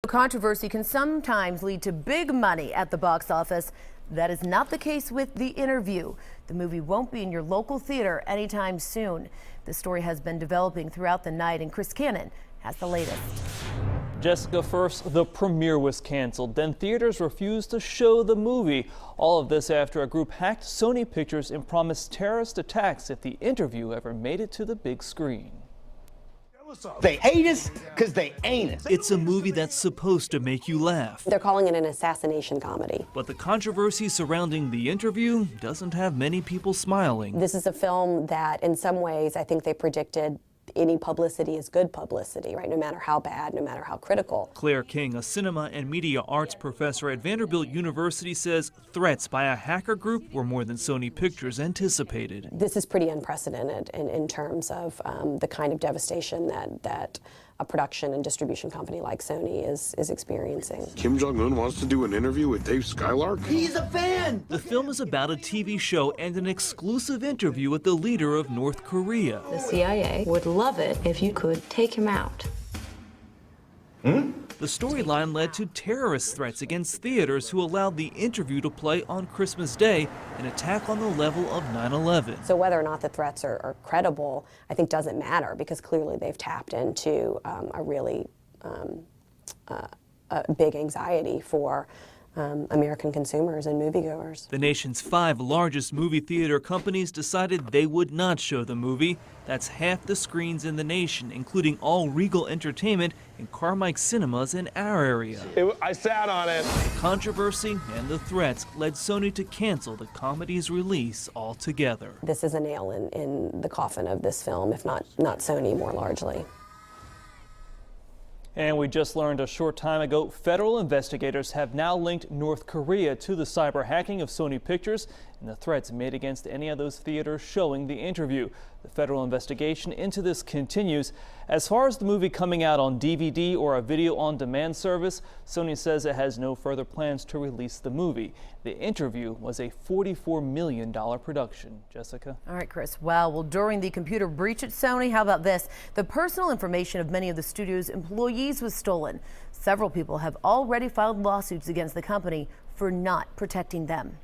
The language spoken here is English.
Controversy can sometimes lead to big money at the box office. That is not the case with The Interview. The movie won't be in your local theater anytime soon. The story has been developing throughout the night, and Chris Cannon has the latest. Jessica, first, the premiere was canceled. Then theaters refused to show the movie. All of this after a group hacked Sony Pictures and promised terrorist attacks if The Interview ever made it to the big screen. They hate us because they ain't us. It's a movie that's supposed to make you laugh. They're calling it an assassination comedy. But the controversy surrounding The Interview doesn't have many people smiling. This is a film that, in some ways, I think they predicted any publicity is good publicity, right? No matter how bad, no matter how critical. Claire King, a cinema and media arts professor at Vanderbilt University, says threats by a hacker group were more than Sony Pictures anticipated. This is pretty unprecedented in terms of the kind of devastation that a production and distribution company like Sony is experiencing. Kim Jong-un wants to do an interview with Dave Skylark? He's a fan! The film is about a TV show and an exclusive interview with the leader of North Korea. The CIA would love it if you could take him out. The storyline led to terrorist threats against theaters who allowed The Interview to play on Christmas Day, an attack on the level of 9/11. So whether or not the threats are credible, I think doesn't matter, because clearly they've tapped into a really a big anxiety for American consumers and moviegoers. The nation's 5 largest movie theater companies decided they would not show the movie. That's half the screens in the nation, including all Regal Entertainment and Carmike Cinemas in our area. I sat on it. Controversy and the threats led Sony to cancel the comedy's release altogether. This is a nail in the coffin of this film, if not Sony more largely. And we just learned a short time ago, federal investigators have now linked North Korea to the cyber hacking of Sony Pictures and the threats made against any of those theaters showing The Interview. The federal investigation into this continues. As far as the movie coming out on DVD or a video-on-demand service, Sony says it has no further plans to release the movie. The Interview was a $44 million production. Jessica? All right, Chris. Well, during the computer breach at Sony, how about this? The personal information of many of the studio's employees was stolen. Several people have already filed lawsuits against the company for not protecting them.